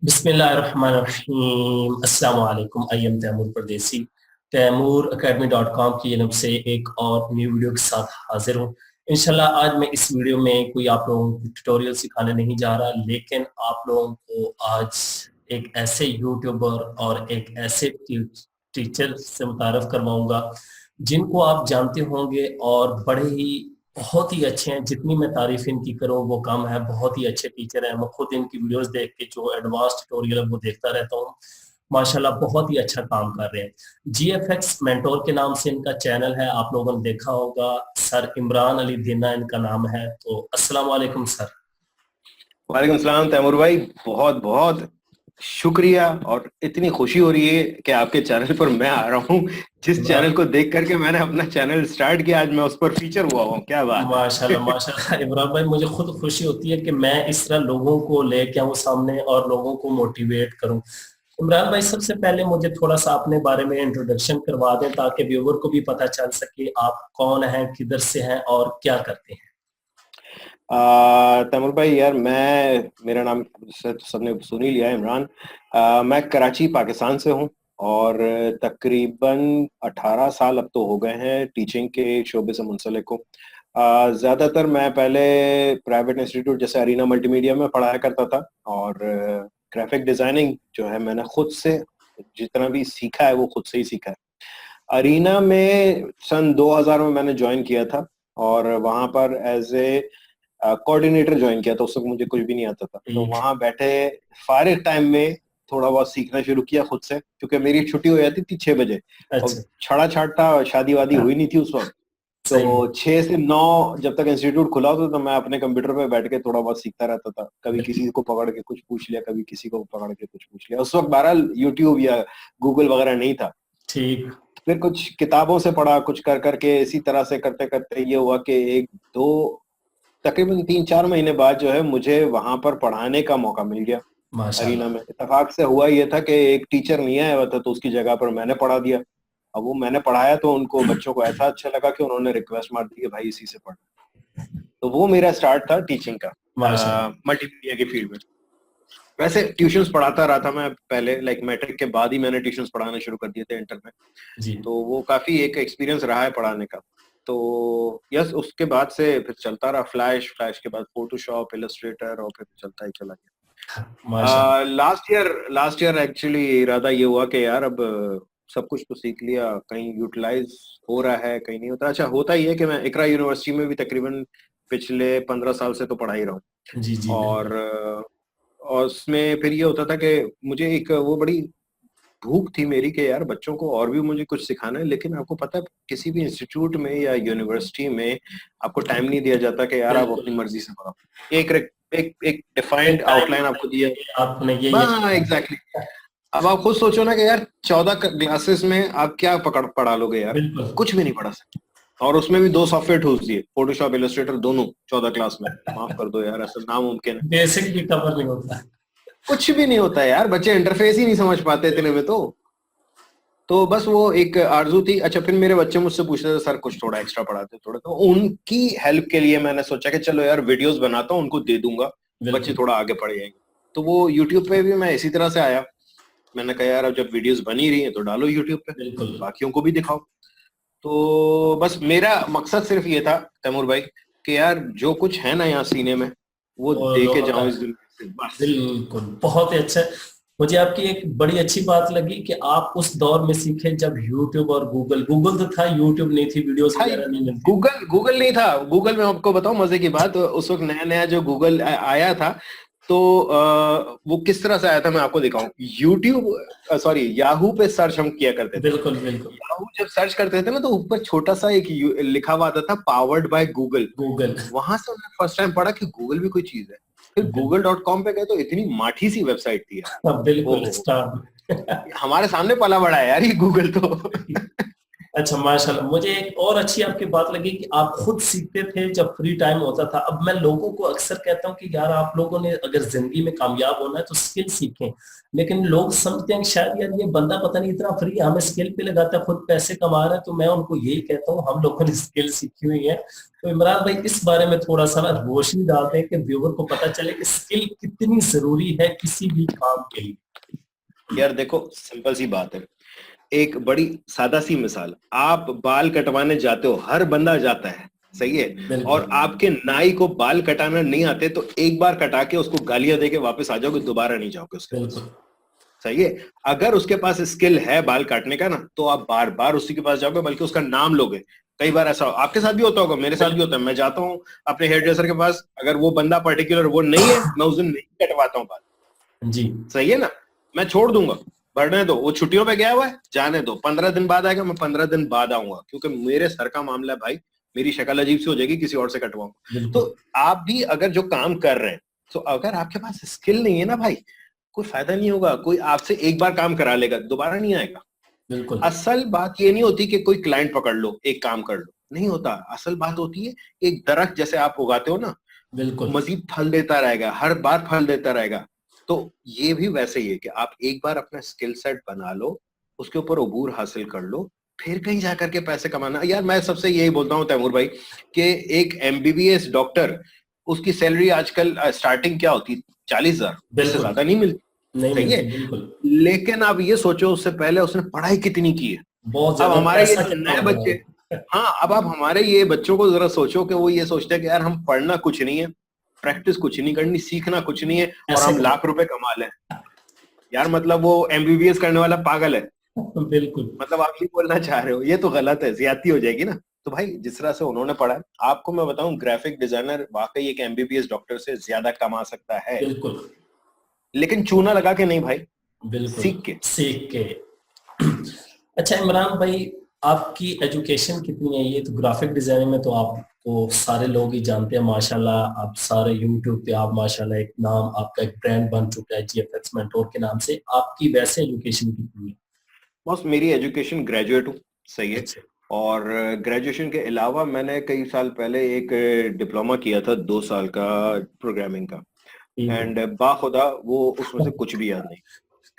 बिस्मिल्लाहिर्रहमानिर्रहीम। अस्सलाम वालेकुम। आई एम तैमूर परदेसी। तैमूर academy.com की जानब से एक और न्यू वीडियो के साथ हाजिर हूँ। इंशाल्लाह आज मैं इस वीडियो में कोई आप लोगों को ट्यूटोरियल सिखाने नहीं जा रहा, लेकिन आप लोगों को आज एक ऐसे यूट्यूबर और एक ऐसे टीचर से मुतारफ करवाऊंगा जिनको आप जानते होंगे और बड़े ही बहुत ही अच्छे हैं। जितनी मैं तारीफ इनकी करूं वो कम है। बहुत ही अच्छे टीचर हैं। मैं खुद इनकी वीडियोस देख के जो एडवांस ट्यूटोरियल है वो देखता रहता हूं। माशाल्लाह बहुत ही अच्छा काम कर रहे हैं। जीएफएक्स मेंटोर के नाम से इनका चैनल है, आप लोगों ने देखा होगा। सर इमरान अली दीना इनका नाम है। तो अस्सलाम वालेकुम सर। वालेकुम सलाम तैमूर भाई, बहुत बहुत शुक्रिया। और इतनी खुशी हो रही है कि आपके चैनल पर मैं आ रहा हूँ। जिस चैनल को देख करके मैंने अपना चैनल स्टार्ट किया, आज मैं उस पर फीचर हुआ हूँ। क्या बात माशाल्लाह है। माशाल्लाह इमरान भाई, मुझे खुद खुशी होती है कि मैं इस तरह लोगों को लेके आऊँ सामने और लोगों को मोटिवेट करूँ। इमरान भाई, सबसे पहले मुझे थोड़ा सा अपने बारे में इंट्रोडक्शन करवा दें ताकि व्यूवर को भी पता चल सके आप कौन हैं, किधर से हैं और क्या करते हैं। तैमूर भाई यार, मेरा नाम सबने सुन ही लिया है, इमरान। मैं कराची पाकिस्तान से हूँ और तकरीबन 18 साल अब तो हो गए हैं टीचिंग के शोबे से मुंसलिक हूँ। ज़्यादातर मैं पहले प्राइवेट इंस्टीट्यूट जैसे अरीना मल्टीमीडिया में पढ़ाया करता था, और ग्राफिक डिज़ाइनिंग जो है मैंने खुद से जितना भी सीखा है वो खुद से ही सीखा है। अरीना में सन 2000 में मैंने ज्वाइन किया था और वहाँ पर एज ए कोऑर्डिनेटर ज्वाइन किया था। उस वक्त मुझे कुछ भी नहीं आता था, तो ठीक। वहां बैठे फारिग टाइम में थोड़ा बहुत सीखना शुरू किया खुद से, क्योंकि मेरी छुट्टी हो जाती थी 6 बजे और अच्छा। छड़ा छाटा शादी वादी हुई नहीं थी उस वक्त। सही तो है। 6 से 9 जब तक इंस्टीट्यूट खुला होता, तो मैं अपने कंप्यूटर पे बैठ के थोड़ा बहुत सीखता रहता था। कभी बिल्कुल। किसी को पकड़ के कुछ पूछ लिया, कभी किसी को पकड़ के कुछ पूछ लिया। उस वक्त बहरहाल यूट्यूब या गूगल वगैरह नहीं था। ठीक। फिर कुछ किताबों से पढ़ा, कुछ कर करके इसी तरह से करते करते ये हुआ कि एक दो तकरीबन 3-4 महीने बाद जो है मुझे वहां पर पढ़ाने का मौका मिल गया। अरीना माशाल्लाह। में इत्तेफाक से हुआ ये था कि एक टीचर नहीं आया हुआ था, तो उसकी जगह पर मैंने पढ़ा दिया। अब वो मैंने पढ़ाया तो उनको बच्चों को ऐसा अच्छा लगा कि उन्होंने रिक्वेस्ट मार दी कि भाई इसी से पढ़। तो वो मेरा स्टार्ट था टीचिंग का, माशाल्लाह। मल्टीमीडिया की फील्ड में। वैसे ट्यूशंस पढ़ाता रहा था मैं पहले, लाइक मैट्रिक के बाद ही मैंने ट्यूशंस पढ़ाना शुरू कर दिए थे इंटर में। जी। तो वो काफी एक एक्सपीरियंस रहा है पढ़ाने का। तो यस, उसके बाद से फिर चलता रहा फ्लैश, फ्लैश के बाद फोटोशॉप, इलस्ट्रेटर, और फिर चलता ही चला माशाल्लाह। गया। लास्ट ईयर एक्चुअली इरादा ये हुआ कि यार अब सब कुछ तो सीख लिया, कहीं यूटिलाइज हो रहा है कहीं नहीं होता। अच्छा, होता ही है कि मैं इकरा यूनिवर्सिटी में भी तकरीबन पिछले 15 साल से तो पढ़ा ही रहा हूँ। जी जी बिल्कुल। और उसमें फिर ये होता था कि मुझे एक वो बड़ी भूख थी मेरी कि यार बच्चों को और भी मुझे कुछ सिखाना है। लेकिन आपको पता है, किसी भी इंस्टीट्यूट में या यूनिवर्सिटी में आपको टाइम नहीं दिया जाता कि यार आप बिल्कुल। अपनी मर्जी से पढ़ाओ। एक एक एक डिफाइंड टाइम आउटलाइन आपको दिया। आपने ये हाँ, एग्जैक्टली। अब आप खुद सोचो ना कि यार 14 क्लासेस में आप क्या पकड़ पढ़ा लोगे यार। बिल्कुल। कुछ भी नहीं पढ़ा सकते। और उसमें भी दो सॉफ्टवेयर टूल्स दिए, फोटोशॉप, इलस्ट्रेटर, दोनों 14 क्लास में। माफ कर दो यार, ऐसा नामुमकिन है। बेसिक भी कवर नहीं होता। कुछ भी नहीं होता है यार, बच्चे इंटरफेस ही नहीं समझ पाते इतने में। तो बस वो एक आरजू थी। अच्छा, फिर मेरे बच्चे मुझसे पूछते थे सर कुछ थोड़ा एक्स्ट्रा पढ़ाते थोड़ा, तो उनकी हेल्प के लिए मैंने सोचा कि चलो यार वीडियोस बनाता हूँ, उनको दे दूंगा, बच्चे बिल्कुल। थोड़ा आगे पढ़ जाएंगे। तो वो यूट्यूब पे भी मैं इसी तरह से आया। मैंने कहा यार अब जब वीडियोस बन ही रही हैं तो डालो यूट्यूब पे, बिल्कुल। बाकियों को भी दिखाओ। तो बस मेरा मकसद सिर्फ ये था तैमूर भाई कि यार जो कुछ है ना यहाँ सीने में, वो वो दे के लोगों जाऊं तक। इस दुनिया से, बस। बिल्कुल, बहुत ही अच्छा। मुझे आपकी एक बड़ी अच्छी बात लगी कि आप उस दौर में सीखे जब यूट्यूब और गूगल गूगल तो था, यूट्यूब नहीं थी, वीडियोस भाई, वगैरह नहीं मिलती थी। गूगल गूगल नहीं था। गूगल में आपको बताऊं मजे की बात, उस वक्त नया नया जो गूगल आया था, तो वो किस तरह से आया था मैं आपको दिखाऊं। यूट्यूब, सॉरी, याहू पे सर्च हम किया करते थे। बिल्कुल बिल्कुल। याहू जब सर्च करते थे ना, तो ऊपर छोटा सा एक लिखा हुआ आता था, पावर्ड बाय गूगल। गूगल। वहां से हमने फर्स्ट टाइम पढ़ा कि गूगल भी कोई चीज है। फिर गूगल.com पे गए तो इतनी माठी सी वेबसाइट थी यार। बिल्कुल ओहो, स्टार। हमारे सामने पला बड़ा है यार ये गूगल तो। अच्छा माशाल्लाह, मुझे एक और अच्छी आपकी बात लगी कि आप खुद सीखते थे जब फ्री टाइम होता था। अब मैं लोगों को अक्सर कहता हूँ कि यार आप लोगों ने अगर जिंदगी में कामयाब होना है तो स्किल सीखें, लेकिन लोग समझते हैं कि शायद यार ये बंदा पता नहीं इतना फ्री है, हमें स्किल पे लगाता है, खुद पैसे कमा रहा है। तो मैं उनको यही कहता हूँ हम लोगों ने स्किल सीखी हुई है। तो इमरान भाई इस बारे में थोड़ा सा ना रोशनी डालते हैं कि व्यूवर को पता चले कि स्किल कितनी जरूरी है किसी भी काम के लिए। यार देखो, सिंपल सी बात है, एक बड़ी सादा सी मिसाल, आप बाल कटवाने जाते हो, हर बंदा जाता है, सही है, और बिल्कुल आपके नाई को बाल कटाना नहीं आते तो एक बार कटा के उसको गालियां देके वापस आ जाओगे, दोबारा नहीं जाओगे उसके पास, बिल्कुल सही है। अगर उसके पास स्किल है बाल काटने का ना, तो आप बार बार उसी के पास जाओगे, बल्कि उसका नाम लोगे। कई बार ऐसा आपके साथ भी होता होगा, मेरे साथ भी होता है, मैं जाता हूँ अपने हेयर ड्रेसर के पास, अगर वो बंदा पर्टिकुलर वो नहीं है, मैं उस दिन नहीं कटवाता हूँ बाल, जी सही है ना, मैं छोड़ दूंगा, बढ़ने दो, वो छुट्टियों पे गया हुआ है, जाने दो, 15 दिन बाद आएगा, मैं 15 दिन बाद आऊंगा, क्योंकि मेरे सर का मामला है भाई, मेरी शक्ल अजीब सी हो जाएगी किसी और से कटवाऊंगा। तो बिल्कुल आप भी अगर जो काम कर रहे हैं, तो अगर आपके पास स्किल नहीं है ना भाई, कोई फायदा नहीं होगा, कोई आपसे एक बार काम करा लेगा, दोबारा नहीं आएगा। बिल्कुल असल बात ये नहीं होती कि कोई क्लाइंट पकड़ लो एक काम कर लो, नहीं होता। असल बात होती है, एक दरख्त जैसे आप उगाते हो ना, बिल्कुल मजीद फल देता रहेगा, हर बार फल देता रहेगा। तो ये भी वैसे ही है कि आप एक बार अपना स्किल सेट बना लो, उसके ऊपर अबूर हासिल कर लो, फिर कहीं जाकर के पैसे कमाना। यार मैं सबसे यही बोलता हूँ तैमूर भाई, कि एक एमबीबीएस डॉक्टर, उसकी सैलरी आजकल स्टार्टिंग क्या होती है, 40,000, इससे बिल्कुल ज्यादा नहीं मिलती, नहीं सही है। मिलती बिल्कुल। लेकिन आप ये सोचो, उससे पहले उसने पढ़ाई कितनी की है। बहुत अब ज्यादा हमारे ये पैसा जो कितना नए होगा। बच्चे, हाँ, अब आप हमारे ये बच्चों को जरा सोचो कि वो ये सोचते हैं कि यार हम पढ़ना कुछ नहीं है, प्रैक्टिस कुछ नहीं करनी, सीखना कुछ नहीं है, और पैसे हम कमा। लाख रुपए कमा लें। यार मतलब वो एमबीबीएस करने वाला पागल है, बिल्कुल मतलब आप ये बोलना चाह रहे हो, ये तो गलत है, ज्यादती हो जाएगी ना। तो भाई जिस तरह से उन्होंने पढ़ा है, आपको मैं बताऊं, ग्राफिक डिजाइनर वाकई एक एमबीबीएस डॉक्टर से ज्यादा कमा सकता है, बिल्कुल लेकिन चूना लगा के नहीं भाई, बिल्कुल सीख के। सीख के। अच्छा इमरान भाई, आपकी एजुकेशन कितनी है? ये तो ग्राफिक डिजाइनिंग में तो आपको सारे लोग ही जानते हैं माशाल्लाह, आप सारे यूट्यूब पे आप माशाल्लाह एक नाम, आपका एक ब्रांड बन चुका है जीएफएक्स मेंटोर के नाम से। आपकी वैसे एजुकेशन कितनी है? बस मेरी एजुकेशन ग्रेजुएट हूँ, सही है। अच्छा और ग्रेजुएशन के अलावा मैंने कई साल पहले एक डिप्लोमा किया था, 2 साल का, प्रोग्रामिंग का। ठीक है। एंड बाखुदा वो उसमें से कुछ भी याद नहीं,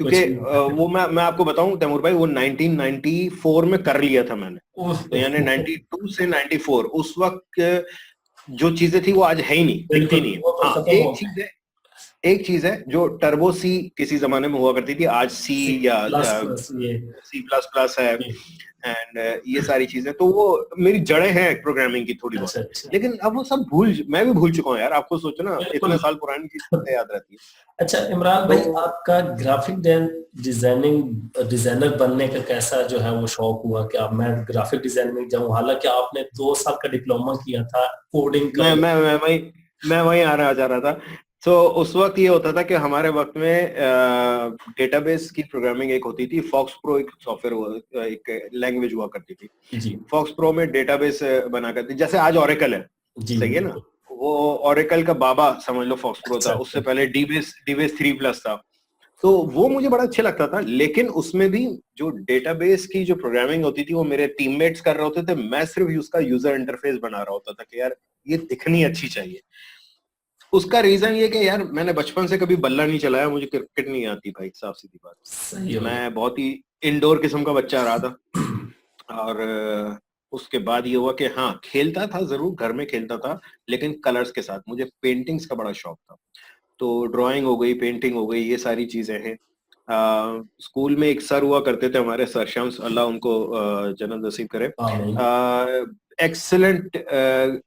क्योंकि कुछ भी। वो मैं आपको बताऊं तैमूर भाई, वो 1994 में कर लिया था मैंने। तो यानी ओह, 92 से 94 उस वक्त जो चीजें थी वो आज है ही नहीं, दिखती बिल्कुल नहीं है। वो तो हाँ, खत्म हो गया। एक चीज है जो टर्बो सी किसी जमाने में हुआ करती थी, आज सी सी या प्लस प्लस ये। C++ है, जी, एंड ये सारी चीजें, तो वो मेरी जड़ें हैं प्रोग्रामिंग की थोड़ी बहुत। अच्छा अच्छा। लेकिन अब वो सब मैं भी भूल चुका हूँ यार, आपको सोचो ना, बिल्कुल। इतने साल पुरानी चीज कैसे याद रहती है। अच्छा इमरान तो भाई, आपका ग्राफिक डिजाइनिंग डिजाइनर बनने का कैसा जो है वो शौक हुआ कि आप मैं ग्राफिक डिजाइनिंग जाऊं? हालांकि आपने 2 साल का डिप्लोमा किया था कोडिंग का। मैं वहीं आ जा रहा था। तो उस वक्त ये होता था कि हमारे वक्त में डेटाबेस की प्रोग्रामिंग एक होती थी, फॉक्स प्रो एक सॉफ्टवेयर, एक लैंग्वेज हुआ करती थी। जी फॉक्स प्रो में डेटाबेस बना करती, जैसे आज ओरेकल है, जी सही है ना, बिल्कुल। वो ओरेकल का बाबा समझ लो फॉक्स प्रो अच्छा था। अच्छा। उससे पहले डीबेस डीबेस 3+ था। तो वो मुझे बड़ा अच्छा लगता था, लेकिन उसमें भी जो डेटाबेस की जो प्रोग्रामिंग होती थी वो मेरे टीममेट्स कर रहे होते थे, मैं सिर्फ उसका यूजर इंटरफेस बना रहा होता था कि यार ये दिखनी अच्छी चाहिए। उसका रीजन ये कि यार मैंने बचपन से कभी बल्ला नहीं चलाया, मुझे क्रिकेट नहीं आती भाई, साफ सीधी बात। सही है भाई। मैं बहुत ही इंडोर किस्म का बच्चा रहा था। और उसके बाद ये हुआ कि हाँ, खेलता था जरूर, घर में खेलता था, लेकिन कलर्स के साथ। मुझे पेंटिंग्स का बड़ा शौक था, तो ड्राइंग हो गई, पेंटिंग हो गई, ये सारी चीजें हैं। स्कूल में एक सर हुआ करते थे हमारे, सर शम्स, अल्लाह उनको जन्नत नसीब करे। आमीन। एक्सेलेंट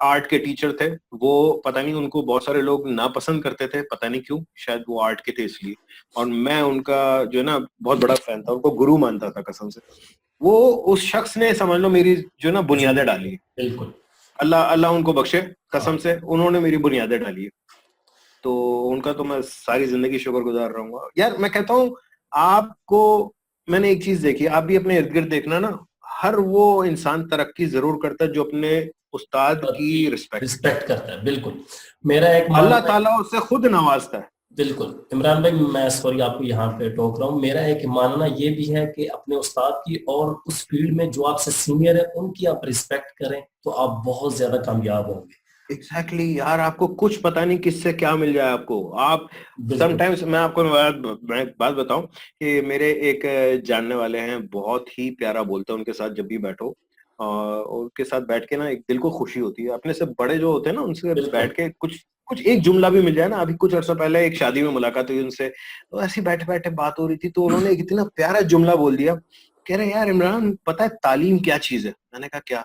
आर्ट के टीचर थे वो। पता नहीं उनको बहुत सारे लोग नापसंद करते थे, पता नहीं क्यों, शायद वो आर्ट के थे इसलिए। और मैं उनका जो है ना बहुत बड़ा फैन था, उनको गुरु मानता था कसम से। वो उस शख्स ने समझ लो मेरी जो ना बुनियादें जिंदगी डाली में है। बिल्कुल। अल्लाह अल्लाह उनको बख्शे, कसम हाँ से उन्होंने मेरी बुनियादें डाली है। तो उनका तो मैं सारी जिंदगी शुक्रगुजार रहूंगा। यार मैं कहता हूँ आपको, मैंने एक चीज देखी, आप भी अपने इर्द गिर्द देखना ना, हर वो इंसान तरक्की जरूर करता है जो अपने उस्ताद सबकी की रिस्पेक्ट करता है। रिस्पेक्ट करता है बिल्कुल। मेरा एक अल्लाह मानना है। ताला उससे खुद नवाजता है। बिल्कुल इमरान भाई, मैं सॉरी आपको यहाँ पे टोक रहा हूँ। मेरा एक मानना ये भी है कि अपने उस्ताद की और उस फील्ड में जो आपसे सीनियर है उनकी आप रिस्पेक्ट करें तो आप बहुत ज्यादा कामयाब होंगे। एग्जैक्टली exactly, यार आपको कुछ पता नहीं किससे क्या मिल जाए आपको। आप बिल्कुल समटाइम्स, मैं एक बात बताऊं कि मेरे एक जानने वाले हैं, बहुत ही प्यारा बोलते हैं, उनके साथ जब भी बैठो उनके साथ बैठ के ना एक दिल को खुशी होती है। अपने से बड़े जो होते हैं ना उनसे बिल्कुल। बैठ के कुछ कुछ एक जुमला भी मिल जाए ना। अभी कुछ अर्सा पहले एक शादी में मुलाकात हुई उनसे, तो ऐसी बैठे बैठे बात हो रही थी, तो उन्होंने एक इतना प्यारा जुमला बोल दिया। कह रहे यार इमरान, पता है तालीम क्या चीज है? मैंने कहा क्या?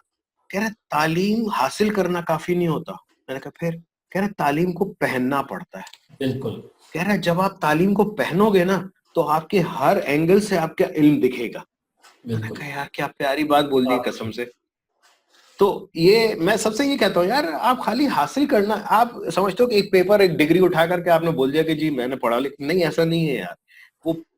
कह रहे तालीम हासिल करना काफी नहीं होता। मैंने कहा फिर? कह रहे तालीम को पहनना पड़ता है। बिल्कुल। कह रहे जब आप तालीम को पहनोगे ना तो आपके हर एंगल से आपका इल्म दिखेगा। मैंने बिल्कुल। कहा यार क्या प्यारी बात बोल दी आप कसम से। तो ये मैं सबसे ये कहता हूँ यार, आप खाली हासिल करना, आप समझते हो कि एक पेपर, एक डिग्री उठा करके आपने बोल दिया कि जी मैंने पढ़ा लिखा, नहीं ऐसा नहीं है यार।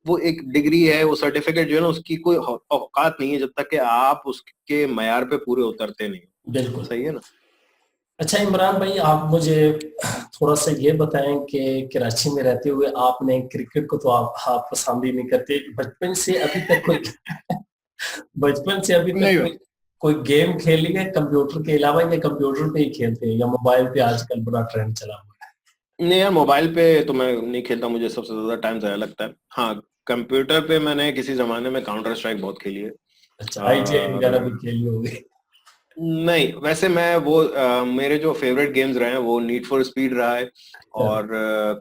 वो एक डिग्री है, वो सर्टिफिकेट जो है ना, उसकी कोई औकात नहीं है जब तक कि आप उसके मयार पे पूरे उतरते नहीं। बिल्कुल। सही है ना? अच्छा इमरान भाई, आप मुझे थोड़ा सा ये बताएं कि कराची में रहते हुए आपने क्रिकेट को तो आप पसंद ही नहीं करते, बचपन से अभी तक कोई बचपन से अभी तक नहीं कोई कोई गेम खेली है कंप्यूटर के अलावा, या कंप्यूटर पे ही खेलते हैं, या मोबाइल पे आजकल बड़ा ट्रेंड चला हुआ है? नहीं यार, मोबाइल पे तो मैं नहीं खेलता, मुझे सबसे ज्यादा टाइम ज़ाया लगता है। हाँ, कंप्यूटर पे मैंने किसी जमाने में काउंटर स्ट्राइक बहुत खेली है। अच्छा, आईजीआई वगैरह और भी खेली होगी? नहीं, वैसे मैं वो मेरे जो फेवरेट गेम्स रहे हैं वो नीड फॉर स्पीड रहा है और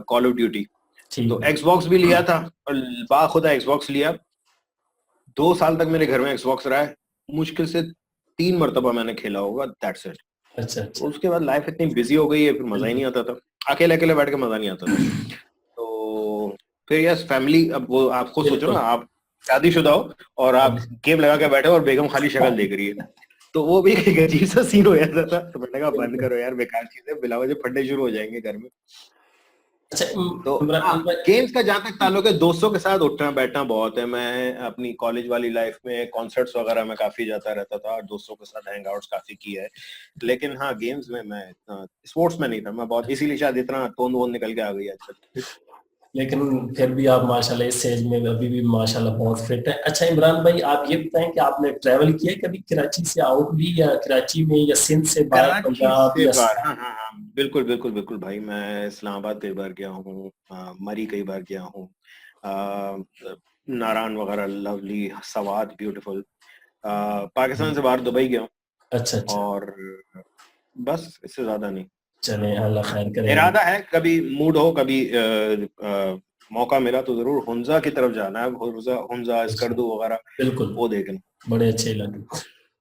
कॉल ऑफ ड्यूटी। तो ठीक एक्सबॉक्स भी लिया था, और बाखुदा एक्सबॉक्स लिया। 2 साल तक मेरे घर में एक्सबॉक्स रहा है। मुश्किल से 3 मरतबा मैंने खेला होगा, दैट्स इट। है। अच्छा अच्छा। उसके बाद लाइफ इतनी बिजी हो गई है, फिर मजा ही नहीं बिल्कुल। आता था। अकेले अकेले बैठ के मजा नहीं आता था। तो फिर यस, फैमिली, अब वो आपको सोचो ना, बिल्कुल। आप शादीशुदा हो और आप शादी- गेम लगा के बैठे हो और बेगम खाली शक्ल देख रही है, तो वो भी एक अजीब सा सीन हो जाता था। तो मैंने कहा बंद बिल्कुल। करो यार, बेकार चीज है, बिला वजह फटने शुरू हो जाएंगे घर में। अच्छा तो हाँ, इमरान भाई। गेम्स का जहां तक ताल्लुक है, दोस्तों के साथ उठना बैठना बहुत है। मैं अपनी कॉलेज वाली लाइफ में कॉन्सर्ट्स वगैरह में काफी जाता रहता था और दोस्तों के साथ हैंग आउट्स काफी किया है। लेकिन हाँ, गेम्स में मैं इतना स्पोर्ट्स में नहीं था मैं बहुत, इसीलिए शायद इतना तोंद वोंद निकल के आ गई आजकल। लेकिन फिर भी आप माशाल्लाह इस एज में अभी भी माशाल्लाह बहुत फिट है। अच्छा इमरान भाई, आप ये बताएं कि आपने ट्रैवल किया है कभी कराची से आउट भी, या कराची में या सिंध से बाहर कराची पंजाब से या? बाहर, हाँ हाँ हाँ, बिल्कुल बिल्कुल बिल्कुल भाई, मैं इस्लामाबाद कई बार गया हूँ, मरी कई बार गया हूँ, नारायण वगैरह, लवली, सवात ब्यूटीफुल। पाकिस्तान से बाहर दुबई गया हूँ। अच्छा अच्छा। और बस इससे ज्यादा नहीं। चले, अल्लाह खैर करे। इरादा है कभी मूड हो, कभी मौका मिला तो जरूर हुंजा की तरफ जाना है। हुंजा हुंजा अच्छा, स्कर्दू वगैरह बिल्कुल, वो देखना। बड़े अच्छे लगे।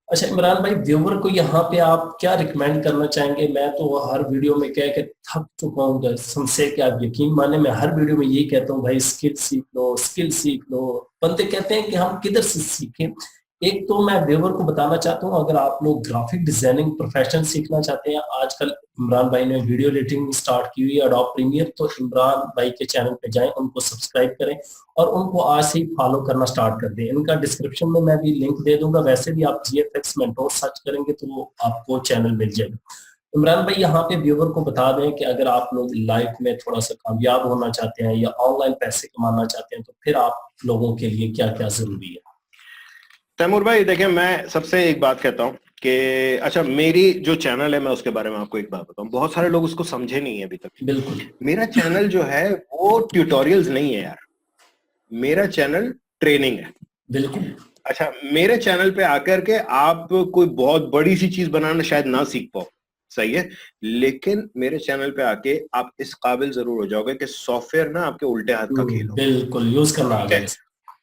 अच्छा इमरान भाई, व्यूवर को यहाँ पे आप क्या रिकमेंड करना चाहेंगे? मैं तो हर वीडियो में कह के थक चुका हूँ कसम से, कि आप यकीन माने मैं हर वीडियो में यही कहता हूँ, भाई स्किल सीख लो, स्किल सीख लो। बंदे कहते हैं कि हम किधर से सीखें। एक तो मैं व्यूवर को बताना चाहता हूँ, अगर आप लोग ग्राफिक डिजाइनिंग प्रोफेशन सीखना चाहते हैं, आजकल इमरान भाई ने वीडियो एडिटिंग स्टार्ट की हुई है एडोब प्रीमियर, तो इमरान भाई के चैनल पे जाएं, उनको सब्सक्राइब करें और उनको आज से ही फॉलो करना स्टार्ट कर दें। इनका डिस्क्रिप्शन में मैं भी लिंक दे दूंगा, वैसे भी आप जीएफएक्स मेंटोर सर्च करेंगे तो वो आपको चैनल मिल जाएगा। इमरान भाई, यहाँ पे व्यूवर को बता दें कि अगर आप लोग लाइफ में थोड़ा सा कामयाब होना चाहते हैं या ऑनलाइन पैसे कमाना चाहते हैं तो फिर आप लोगों के लिए क्या क्या जरूरी है? तैमूर भाई देखिए, मैं सबसे एक बात कहता हूँ कि अच्छा, मेरी जो चैनल है मैं उसके बारे में आपको एक बात बताऊं, बहुत सारे लोग उसको समझे नहीं है अभी तक। बिल्कुल। मेरा चैनल जो है वो ट्यूटोरियल्स नहीं है यार, मेरा चैनल ट्रेनिंग है। बिल्कुल। अच्छा, मेरे चैनल पे आकर के आप कोई बहुत बड़ी सी चीज बनाना शायद ना सीख पाओ, सही है, लेकिन मेरे चैनल पे आके आप इस काबिल जरूर हो जाओगे कि सॉफ्टवेयर ना आपके उल्टे हाथ का खेल हो। बिल्कुल यूज करना आ ठीक है, जाएगा।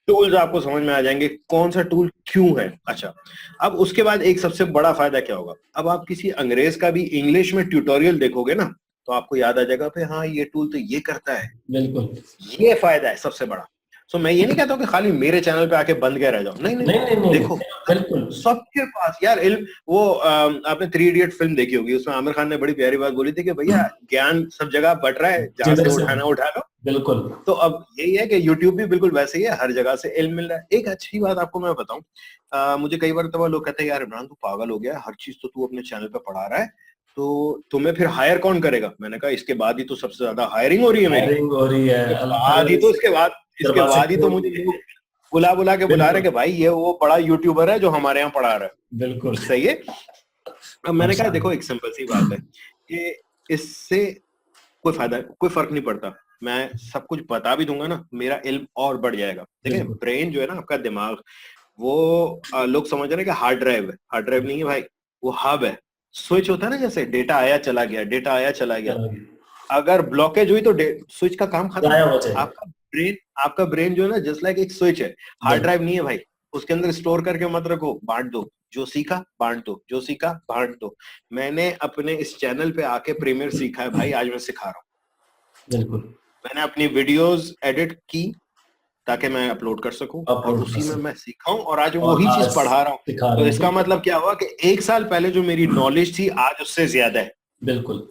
टूल्स आपको समझ में आ जाएंगे कौन सा टूल क्यों है। अच्छा, अब उसके बाद एक सबसे बड़ा फायदा क्या होगा, अब आप किसी अंग्रेज का भी इंग्लिश में ट्यूटोरियल देखोगे ना, तो आपको याद आ जाएगा कि हाँ ये टूल तो ये करता है। बिल्कुल। ये फायदा है सबसे बड़ा। सो मैं ये नहीं कहता हूँ कि खाली मेरे चैनल पे आके बंद के रह जाओ, नहीं नहीं नहीं नहीं, नहीं नहीं, देखो बिल्कुल। सबके पास यार इल्म। वो आपने 3 इडियट फिल्म देखी होगी, उसमें आमिर खान ने बड़ी प्यारी बात बोली थी कि भैया ज्ञान सब जगह बट रहा है, जहां जिधर से से उठाना उठा लो। बिल्कुल। तो अब यही है कि यूट्यूब भी बिल्कुल वैसे ही है, हर जगह से इल्म मिल रहा है। एक अच्छी बात आपको मैं बताऊं, मुझे कई बार तो लोग कहते हैं यार इमरान तू पागल हो गया है, हर चीज तो तू अपने चैनल पे पढ़ा रहा है, तो तुम्हें फिर हायर कौन करेगा? मैंने कहा इसके बाद ही तो सबसे ज्यादा हायरिंग हो रही है मेरी, हायरिंग हो रही है, इसके अल्लाह ताला बाद ही ने तो इसके दरवाजे बाद ही तो खोल मुझे दिए। लोग बुला बुला के बुला रहे बिल्कुल कि भाई ये वो बड़ा यूट्यूबर है जो हमारे यहाँ पढ़ा रहा है। बिल्कुल। सही है। अब मैंने कहा देखो माशाल्लाह। एक सिंपल सी बात है कि इससे कोई फायदा, कोई फर्क नहीं पड़ता। मैं सब कुछ बता भी दूंगा ना, मेरा इल्म और बढ़ जाएगा। देखिए बिल्कुल ब्रेन जो है ना, आपका दिमाग, वो लोग समझ रहे हैं कि हार्ड ड्राइव है। हार्ड ड्राइव नहीं है भाई, वो हब है। स्विच होता है ना, जैसे डेटा आया चला गया, डेटा आया चला गया। चलो, अगर ब्लॉकेज हुई तो स्विच का काम खत्म। गायब हो जाएगा। आपका ब्रेन जो है ना, जस्ट लाइक एक स्विच है। हार्ड बिल्कुल ड्राइव नहीं है भाई, उसके अंदर स्टोर करके मत रखो, बांट दो। जो सीखा बांट दो, जो सीखा बांट दो। मैंने अपने इस चैनल पे आके प्रीमियर सीखा है भाई, आज मैं सिखा रहा हूँ। बिल्कुल। मैंने अपनी वीडियोस एडिट की ताकि मैं अपलोड कर सकूं, और अपलोड कर उसी में सकते मैं सीखा हूं, और आज और वही आज चीज पढ़ा रहा हूं। सिखा तो रहे हैं, इसका बिल्कुल मतलब क्या हुआ कि एक साल पहले जो मेरी नॉलेज थी, आज उससे ज्यादा है। बिल्कुल।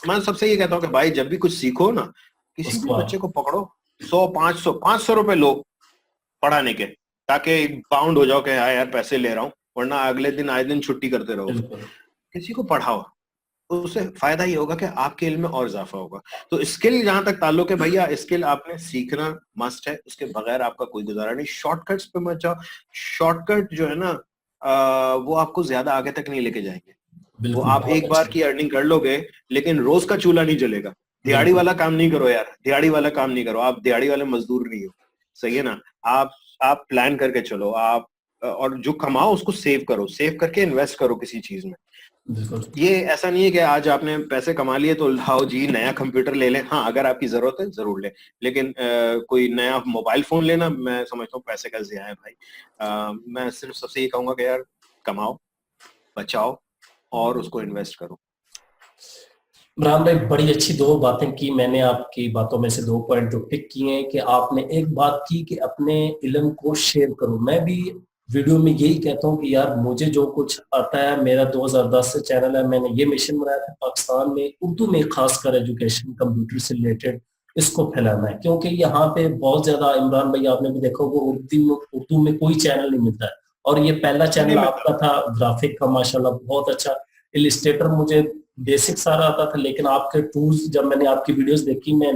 मैं सबसे ये कहता हूँ कि भाई जब भी कुछ सीखो ना, किसी भी उसको बच्चे को पकड़ो, 100 500 रुपए लो पढ़ाने के, ताकि बाउंड हो जाओ कि हाँ यार पैसे ले रहा हूँ, वरना अगले दिन आए दिन छुट्टी करते रहोगे। बिल्कुल किसी को पढ़ाओ, तो उससे फायदा ये होगा कि आपके इल्म में और इजाफा होगा। तो स्किल जहां तक ताल्लुक है भैया, स्किल आपने सीखना मस्ट है, उसके बगैर आपका कोई गुजारा नहीं। शॉर्टकट्स पे मत जाओ। शॉर्टकट जो है ना, वो आपको ज्यादा आगे तक नहीं लेके जाएंगे। वो बिल्कुल। आप बहुत एक बार अच्छे। की अर्निंग कर लोगे, लेकिन रोज का चूल्हा नहीं जलेगा। दिहाड़ी बिल्कुल वाला काम नहीं करो यार, दिहाड़ी वाला काम नहीं करो, आप दिहाड़ी वाले मजदूर नहीं हो। सही है ना? आप आप प्लान करके चलो, आप और जो कमाओ उसको सेव करो, सेव करके इन्वेस्ट करो किसी चीज में। बिल्कुल। ये ऐसा नहीं है कि आज आपने पैसे कमा लिए तो लाओ जी नया कंप्यूटर ले लें। हाँ, अगर आपकी जरूरत है जरूर लें, लेकिन कोई नया मोबाइल फोन लेना मैं समझता हूँ पैसे का ज़िया है भाई। मैं सिर्फ सबसे ये कहूंगा कि यार कमाओ, बचाओ और उसको इन्वेस्ट करो। इमरान भाई, बड़ी अच्छी दो बातें की मैंने, आपकी बातों में से दो पॉइंट जो पिक किए हैं कि आपने एक बात की कि अपने इल्म को शेयर करो। मैं भी वीडियो में यही कहता हूँ कि यार मुझे जो कुछ आता है, मेरा 2010 से चैनल है, मैंने ये मिशन बनाया था पाकिस्तान में उर्दू में खासकर एजुकेशन कंप्यूटर से रिलेटेड इसको फैलाना है, क्योंकि यहाँ पे बहुत ज्यादा, इमरान भाई आपने भी देखा होगा, उर्दू में कोई चैनल नहीं मिलता है। और ये पहला नहीं चैनल मिलता। आपका था, ग्राफिक का माशाल्लाह बहुत अच्छा। इलिस्ट्रेटर मुझे बेसिक सारा आता था, लेकिन आपके टूल्स जब मैंने आपकी वीडियोस देखी, मैं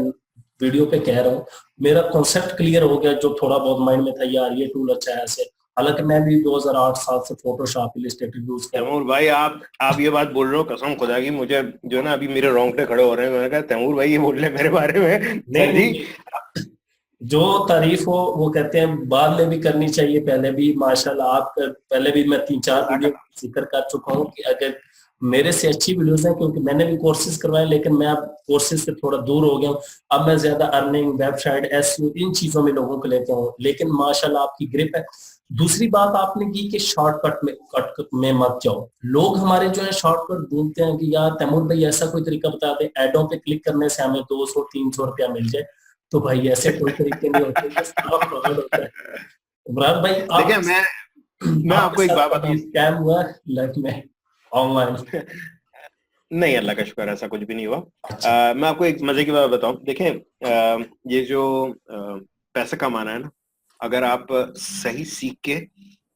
वीडियो पे कह रहा हूँ, मेरा कॉन्सेप्ट क्लियर हो गया। जो थोड़ा बहुत माइंड में था यार ये टूल अच्छा है ऐसे, हालांकि मैं भी 2008 साल से फोटोशॉप इलिस्ट्रेटर यूज कर रहा हूँ। तैमूर भाई, आप ये बात बोल रहे हो, कसम खुदा की मुझे जो है ना अभी मेरे रोंगटे खड़े हो रहे हैं। मैंने कहा तैमूर भाई ये बोल रहे हैं मेरे बारे में, नहीं सर जी। नहीं, जो तारीफ हो वो कहते हैं बाद में भी करनी चाहिए, पहले भी माशाल्लाह। आप पहले भी मैं 3 4 वीडियो जज़ाकल्लाह। जिक्र कर चुका हूँ कि अगर मेरे से अच्छी वीडियोस हैं, क्योंकि मैंने भी कोर्सेज करवाए, लेकिन मैं अब कोर्सेज से थोड़ा दूर हो गया हूँ। अब मैं ज्यादा अर्निंग, वेबसाइट, एसईओ इन चीजों में लोगों को लेता हूँ, लेकिन माशाल्लाह आपकी ग्रिप है। दूसरी बात आपने की कि शॉर्टकट में कट में मत जाओ। लोग हमारे जो है शॉर्टकट ढूंढते हैं कि यार तैमूर भाई ऐसा कोई तरीका बता दे, एडों पे क्लिक करने से हमें 200 300 रुपया मिल जाए। तो भाई ऐसे कोई तरीके नहीं होते, ये सारा फ्रॉड होता है। इमरान भाई, देखिए आप मैं आपके आपको एक साथ बात कभी बताऊं। स्कैम हुआ है लाइफ में ऑनलाइन? नहीं, अल्लाह का शुक्र ऐसा कुछ भी नहीं हुआ। अच्छा। मैं आपको एक मजे की बात बताऊं। देखें, ये जो पैसे कमाना है ना, अगर आप सही सीख के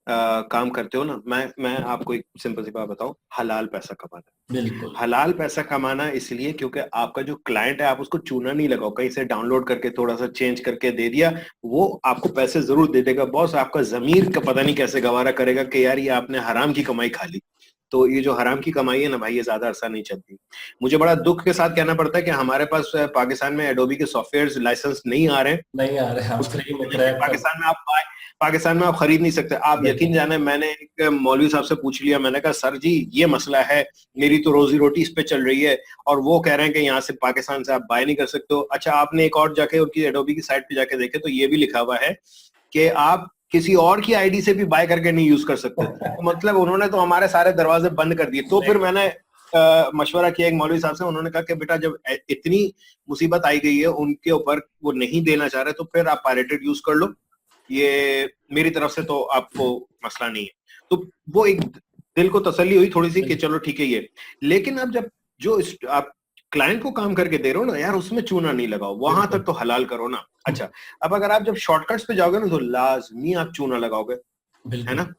काम करते हो ना, मैं आपको एक सिंपल सी बात बताऊं, हलाल पैसा कमाना है। बिल्कुल हलाल पैसा कमाना इसलिए क्योंकि आपका जो क्लाइंट है, आप उसको चूना नहीं लगाओ, कहीं से डाउनलोड करके थोड़ा सा चेंज करके दे दिया, वो आपको पैसे जरूर दे देगा। बॉस आपका जमीर का पता नहीं कैसे गवारा करेगा कि यार ये आपने हराम की कमाई खा ली। तो ये जो हराम की कमाई है ना भाई, ये ज्यादा अरसा नहीं चलती। मुझे बड़ा दुख के साथ कहना पड़ता है कि हमारे पास पाकिस्तान में एडोबी के सॉफ्टवेयर लाइसेंस नहीं आ रहे हैं। नहीं आ रहे, हम उसकी फ्री में वजह से क्रैक कर। पाकिस्तान में आप खरीद नहीं सकते। आप यकीन बिल्कुल जाने, मैंने एक मौलवी साहब से पूछ लिया, मैंने कहा सर जी ये मसला है, मेरी तो रोजी रोटी इस पे चल रही है, और वो कह रहे हैं कि यहाँ से पाकिस्तान से आप बाय नहीं कर सकते हो। अच्छा, आपने एक और जाके उनकी एडोबी की साइट पे जाके देखे तो ये भी लिखा हुआ है कि आप किसी और की आईडी से भी बाय करके नहीं यूज कर सकते। तो मतलब उन्होंने तो हमारे सारे दरवाजे बंद कर दिए। तो फिर मैंने मशवरा किया एक मौलवी साहब से, उन्होंने कहा कि बेटा जब इतनी मुसीबत आई गई है उनके ऊपर, वो नहीं देना चाह रहे, तो फिर आप पायरेटेड यूज कर लो, ये मेरी तरफ से तो आपको मसला नहीं है। तो वो एक दिल को तसल्ली हुई थोड़ी सी कि चलो ठीक है ये। लेकिन अब जब जो आप क्लाइंट को काम करके दे रहे हो ना यार, उसमें चूना नहीं लगाओ, वहां तक बिल्कुल। तो हलाल करो ना। अच्छा, अब अगर आप जब शॉर्टकट्स पे जाओगे ना तो लाजमी आप चूना लगाओगे, है बिल्कुल ना? अब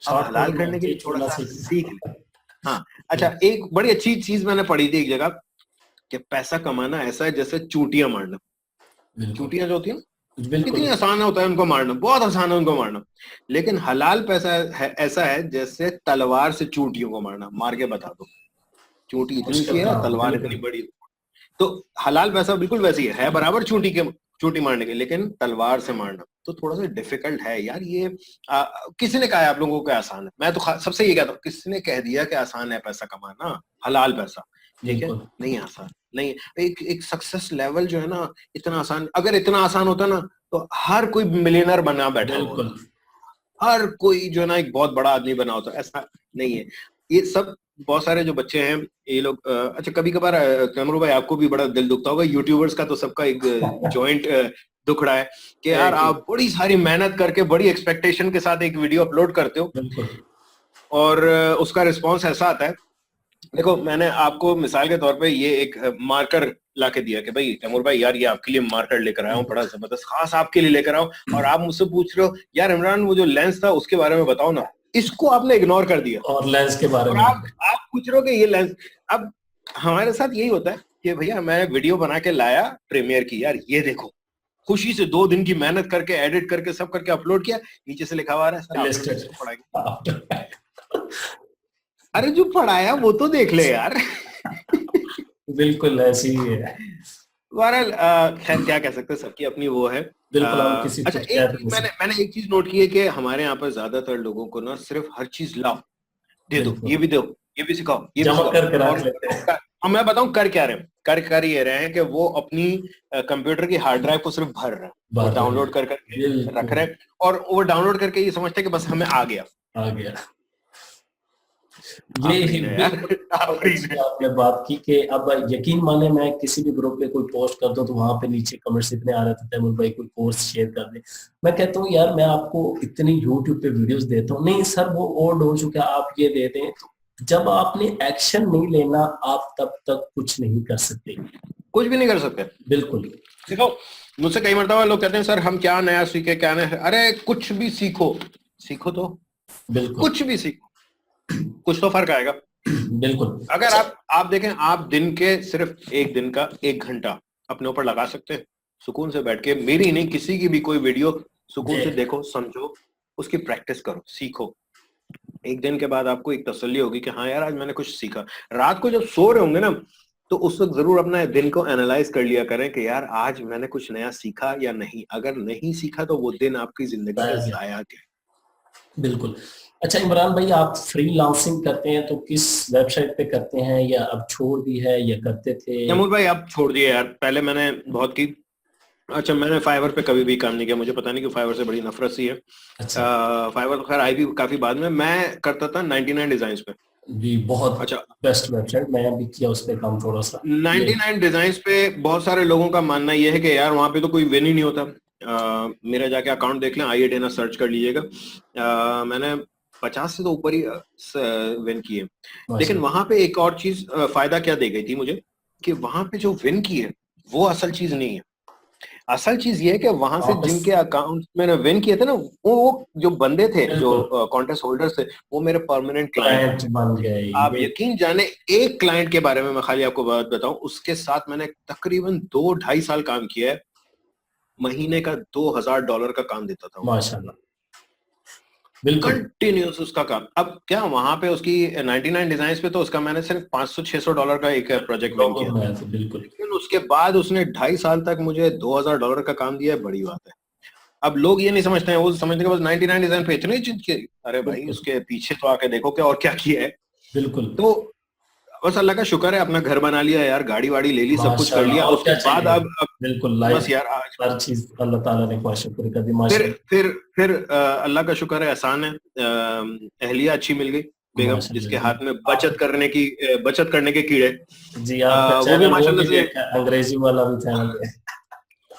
शॉर्टकट हलाल में करने के आके लिए थोड़ा चूना सा सीखना। सीख ले, हाँ, अच्छा, एक बड़ी अच्छी चीज मैंने पढ़ी थी एक जगह कि पैसा कमाना ऐसा है जैसे चूटियां मारना। बिल्कुल चूटियां जो होती है ना, कितनी बिल्कुल आसान होता है उनको मारना, बहुत आसान है उनको मारना। लेकिन हलाल पैसा है, ऐसा है जैसे तलवार से चूटियों को मारना। मार के बता दो, चूटी इतनी सी मुश्किल है, काम, तलवार इतनी बिल्कुल बड़ी। तो हलाल पैसा बिल्कुल वैसी है बराबर चूटी मारने के, लेकिन तलवार से मारना तो थोड़ा सा डिफिकल्ट है यार ये। आ, किसी ने कहा है आप लोगों को आसान है? मैं तो सबसे ये कहता हूँ, किसी ने कह दिया कि आसान है पैसा कमाना, हलाल पैसा? ठीक है, बिल्कुल नहीं आसान नहीं। एक एक सक्सेस लेवल जो है ना, इतना आसान, अगर इतना आसान होता ना तो हर कोई मिलियनर बना बैठा हुआ बिल्कुल होता, हर कोई जो है ना एक बहुत बड़ा आदमी बना होता। ऐसा नहीं है। ये सब बहुत सारे जो बच्चे हैं ये लोग अच्छा, कभी कभार कमरू भाई आपको भी बड़ा दिल दुखता होगा, यूट्यूबर्स का तो सबका एक जॉइंट दुख रहा है कि यार एक ही, आप बड़ी सारी मेहनत करके बड़ी एक्सपेक्टेशन के साथ एक वीडियो अपलोड करते हो बिल्कुल और उसका रिस्पॉन्स ऐसा आता है। देखो, मैंने आपको मिसाल के तौर पे ये एक मार्कर ला के दिया कि भाई तैमूर भाई यार ये आपके लिए मार्कर लेकर आया हूँ, बड़ा जबरदस्त खास आपके लिए लेकर आया हूँ, और आप मुझसे पूछ रहे हो यार इमरान वो जो लेंस था उसके बारे में बताओ ना। इसको आपने इग्नोर कर दिया और लेंस के बारे और में आप पूछ रहे हो कि ये लेंस। अब हमारे साथ यही होता है कि भैया मैं वीडियो बना के लाया प्रीमियर की, यार ये देखो, खुशी से 2 दिन की मेहनत करके एडिट करके सब करके अपलोड किया, नीचे से लिखा हुआ है सर आफ्टर लिस्टेड। इफेक्ट्स को पढ़ाएंगे। अरे जो पढ़ाया वो तो देख ले यार। बिल्कुल ऐसी ही है। बहरहाल खैर क्या कह सकते हैं, सबकी अपनी वो है। बिल्कुल हम किसी अच्छा, कुछ कह एक भी नहीं चीज मैंने सकते। मैंने एक चीज नोट की है कि हमारे यहाँ पर ज्यादातर लोगों को ना सिर्फ हर चीज लाओ, दे दो, ये बिल्कुल भी दो, ये भी सिखाओ, ये भी जमा सिखाओ। करके रख और लेते हैं। मैं बताऊं कर क्या रहे हैं, कर ये रहे हैं कि वो अपनी कंप्यूटर की हार्ड ड्राइव को सिर्फ भर रहे हैं, वो बाहर रहे डाउनलोड हैं। कर करके रख बिल्कुल रहे हैं, और वो डाउनलोड करके ये समझते हैं कि बस हमें आ गया। आ गया। ये आफरीन है यार। बिल्कुल बहुत आफरीन अच्छी है। आपने बात की कि अब यकीन माने मैं किसी भी ग्रुप पे कोई पोस्ट कर दूं तो वहां पे नीचे कमेंट्स इतने आ रहे थे, तैमूर भाई कोई कोर्स शेयर कर दे। मैं कहता हूँ यार मैं आपको इतनी यूट्यूब पे वीडियोस देता हूँ, नहीं सर वो ओल्ड हो चुका है, आप ये दे दें। तो जब आपने एक्शन नहीं लेना आप तब तक कुछ नहीं कर सकते। कुछ भी नहीं कर सकते। बिल्कुल देखो, मुझसे कई मरतबा लोग कहते हैं सर हम क्या नया सीखे, क्या नया, अरे कुछ भी सीखो, सीखो तो बिल्कुल कुछ भी सीखो, कुछ तो फर्क आएगा। बिल्कुल। अगर अच्छा आप देखें, आप दिन के सिर्फ एक दिन का 1 घंटा अपने ऊपर लगा सकते हैं, सुकून से बैठ के, मेरी नहीं किसी की भी कोई वीडियो सुकून से देख देखो, समझो, उसकी प्रैक्टिस करो, सीखो। एक दिन के बाद आपको एक तसल्ली होगी कि हाँ यार आज मैंने कुछ सीखा। रात को जब सो रहे होंगे ना, तो उस वक्त जरूर अपना दिन को एनालाइज कर लिया करें कि यार आज मैंने कुछ नया सीखा या नहीं। अगर नहीं सीखा तो वो दिन आपकी जिंदगी का बताया गया जाया गया। बिल्कुल। अच्छा इमरान भाई आप फ्रीलांसिंग करते हैं तो किस वेबसाइट पे करते हैं, या अब छोड़ दी है या करते थे? तैमूर भाई आप छोड़ दिए यार, पहले मैंने बहुत की। अच्छा, मैंने फाइवर पे कभी भी काम नहीं किया, मुझे पता नहीं कि फाइवर से बड़ी नफरत सी है। अच्छा फाइवर तो खैर आई भी काफी बाद में, मैं करता था 99 डिजाइन पे। भी बहुत अच्छा, बेस्ट वेबसाइट, मैं भी किया उस पे काम थोड़ा सा ये। 99 डिजाइन पे बहुत सारे लोगों का मानना यह है कि यार वहां पे तो कोई विन ही नहीं होता। मेरा जाके अकाउंट देख लें, आई डेना सर्च कर लीजिएगा। मैंने 50 से तो ऊपर ही विन किए। लेकिन माशा वहां पे एक और चीज फायदा क्या दे गई थी मुझे, कि वहां पे जो विन की है वो असल चीज नहीं है। असल चीज ये है कि वहां से वापस जिनके अकाउंट मैंने विन किए थे ना, वो जो बंदे थे, जो बिल्कुल कॉन्टेस्ट होल्डर्स थे, वो मेरे परमानेंट क्लाइंट बन क्लाइंट गए। बन गए आप ये। यकीन जाने, एक क्लाइंट के बारे में मैं खाली आपको बात बताऊं, उसके साथ मैंने तकरीबन 2-2.5 साल काम किया है। महीने का $2000 का काम देता था वो, माशाल्लाह बिल्कुल। कंटिन्यूस उसका काम। अब क्या वहां पे उसकी 99 डिजाइन पे तो उसका मैंने सिर्फ $500-600 का एक प्रोजेक्ट विन लोगों किया था। में तो बिल्कुल लेकिन उसके बाद उसने 2.5 साल तक मुझे $2000 का काम दिया है, बड़ी बात है। अब लोग ये नहीं समझते हैं, वो समझते हैं बस 99 डिजाइन पे इतनी चीज की। अरे भाई बिल्कुल उसके पीछे तो आके देखो क्या और क्या किया है। बिल्कुल तो बस अल्लाह का शुक्र है, अपना घर बना लिया यार, गाड़ी वाड़ी ले ली, सब कुछ कर माशाल्लाह लिया, और उसके क्या बाद चाहिए। अब बिल्कुल लाइफ बस यार आज हर चीज अल्लाह ताला ने ख्वाहिश पूरी कर दी फिर माशाल्लाह। फिर फिर अल्लाह का शुक्र है, एहसान है, अहलिया अच्छी मिल गई, बेगम जिसके माशाल्लाह जी हाथ में आप बचत करने के कीड़े। जी आपका वो भी चैनल वो भी माशाल्लाह से। देखा, अंग्रेजी वाला भी चैनल है।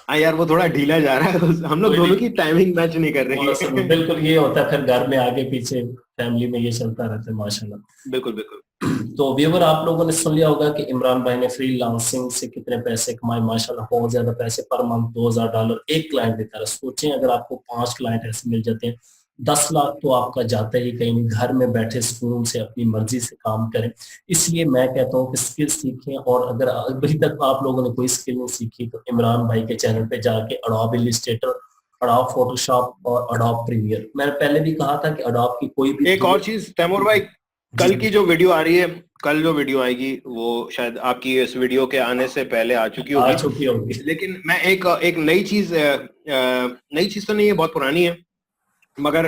हाँ यार, वो थोड़ा ढीला जा रहा है, हम लोग कोई दोनों नहीं, की टाइमिंग मैच नहीं कर रही थोड़ा सा है। बिल्कुल ये होता है, फिर घर में आगे पीछे फैमिली में ये चलता रहता है माशाल्लाह। बिल्कुल बिल्कुल। तो व्यूअर आप लोगों ने सुन लिया होगा कि इमरान भाई ने फ्रीलांसिंग से कितने पैसे कमाए, माशाल्लाह बहुत ज्यादा पैसे, पर मंथ $2000 एक क्लाइंट देता है। सोचें अगर आपको 5 क्लाइंट ऐसे मिल जाते हैं 10 लाख तो आपका जाता ही कहीं नहीं, घर में बैठे सुकून से अपनी मर्जी से काम करें। इसलिए मैं कहता हूँ कि स्किल सीखें, और अगर अभी तक आप लोगों ने कोई स्किल नहीं सीखी तो इमरान भाई के चैनल पे जाके अडोब इलस्ट्रेटर, अडोब फोटोशॉप और अडोब प्रीमियर, मैंने पहले भी कहा था कि अडोब की कोई भी एक और चीज तैमूर भाई, कल की जो वीडियो आ रही है, कल जो वीडियो आएगी वो शायद आपकी इस वीडियो के आने से पहले आ चुकी होगी, लेकिन मैं एक नई चीज तो नहीं है, बहुत पुरानी है, मगर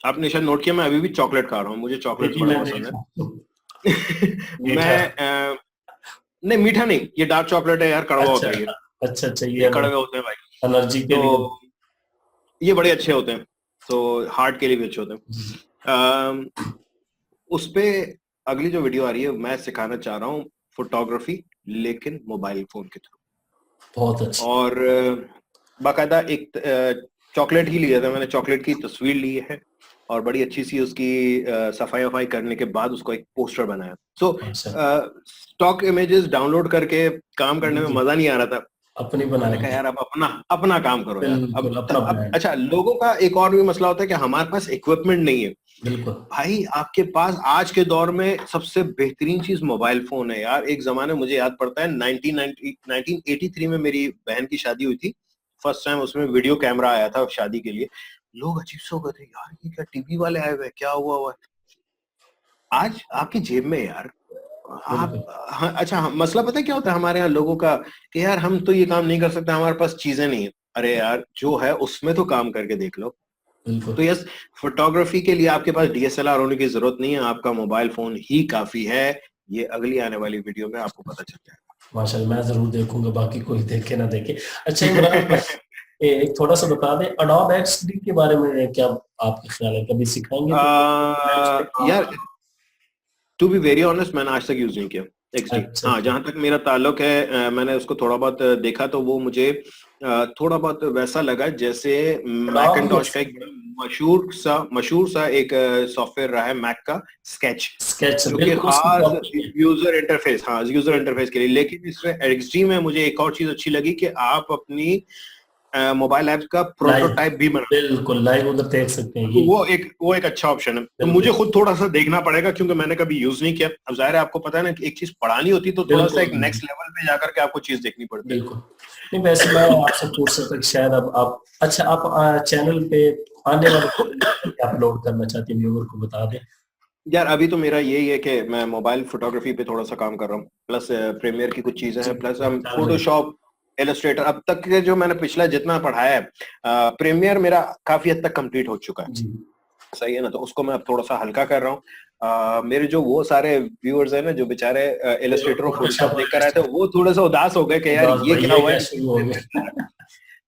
आपने शायद नोट किया, मैं अभी भी चॉकलेट खा रहा हूँ, मुझे चॉकलेट बड़ा पसंद है। मैं नहीं, मीठा नहीं, ये डार्क चॉकलेट है यार, कड़वा होता है ये। अच्छा, ये कड़वे होते हैं भाई, एनर्जी के लिए ये बड़े अच्छे होते हैं, तो हार्ट के लिए भी अच्छे होते हैं। उस पे अगली जो वीडियो आ रही है, मैं सिखाना चाह रहा हूँ फोटोग्राफी, लेकिन मोबाइल फोन के थ्रू। बहुत अच्छा। और बाकायदा एक चॉकलेट ही लिया था मैंने, चॉकलेट की तस्वीर ली है और बड़ी अच्छी सी उसकी सफाई करने के बाद उसको एक पोस्टर बनाया। सो स्टॉक इमेजेस डाउनलोड करके काम करने में मजा नहीं आ रहा था, अपनी मैंने कहा यार अब अपना काम करो यार। अब अच्छा, लोगों का एक और भी मसला होता है कि हमारे पास इक्विपमेंट नहीं है। बिल्कुल भाई, आपके पास आज के दौर में सबसे बेहतरीन चीज मोबाइल फोन है यार। एक जमाने मुझे याद पड़ता है 1983 में मेरी बहन की शादी हुई थी, फर्स्ट टाइम उसमें वीडियो कैमरा आया था शादी के लिए। लोग अजीब से हो गए थे, यार ये क्या टीवी वाले आए हुए, क्या हुआ है। आज आपकी जेब में यार, आप अच्छा, मसला पता है क्या होता है हमारे यहाँ लोगों का, कि यार हम तो ये काम नहीं कर सकते, हमारे पास चीजें नहीं है। अरे यार, जो है उसमें तो काम करके देख लो। तो यस, फोटोग्राफी के लिए आपके पास डीएसएलआर होने की जरूरत नहीं है, आपका मोबाइल फोन ही काफी है। ये अगली आने वाली वीडियो में आपको पता चल जाएगा। माशाल्लाह, मैं जरूर देखूंगा, बाकी कोई देखे ना देखे। अच्छा इमरान, एक थोड़ा सा बता दें अडोब एक्सडी के बारे में, क्या आपका ख्याल है, कभी सिखाएंगे? यार टू बी वेरी ऑनेस्ट, मैंने आज तक यूज नहीं किया एक्सडी। हाँ, जहां तक मेरा ताल्लुक है, मैंने उसको थोड़ा बहुत देखा, तो वो मुझे थोड़ा बहुत वैसा लगा जैसे मैकिन्टॉश का एक मशहूर सा एक सॉफ्टवेयर रहा है मैक का, स्केच, जो कि खास यूजर इंटरफेस के लिए। लेकिन इसमें एक्सडी में मुझे एक और चीज अच्छी लगी कि आप अपनी मोबाइल ऐप का प्रोटोटाइप भी बना, बिल्कुल लाइव उधर देख सकते हैं। वो एक अच्छा ऑप्शन है। तो मुझे खुद थोड़ा सा देखना पड़ेगा, क्योंकि मैंने कभी यूज नहीं किया। अब जाहिर है, आपको पता है ना कि एक चीज पढ़ानी होती तो थोड़ा सा एक नेक्स्ट लेवल पे जाकर के आपको चीज देखनी पड़ती है। बिल्कुल नहीं, वैसे मैं आपसे पूछ सकता हूँ शायद अब आप, अच्छा आप चैनल पे आने वाले अपलोड करना चाहते हैं, व्यूअर को बता दें। यार अभी तो मेरा यही है कि मैं मोबाइल फोटोग्राफी पे थोड़ा सा काम कर रहा हूँ, प्लस प्रीमियर की कुछ चीजें हैं, प्लस हम फोटोशॉप, इलस्ट्रेटर, अब तक के जो मैंने पिछला जितना पढ़ाया है, प्रीमियर मेरा काफी हद तक कंप्लीट हो चुका है, सही है ना। तो उसको मैं अब थोड़ा सा हल्का कर रहा हूँ। मेरे जो वो सारे व्यूअर्स हैं ना, जो बेचारे इलस्ट्रेटर और फोटोशॉप देखकर आए थे, वो थोड़े सा उदास हो गए कि यार ये क्या हुआ है।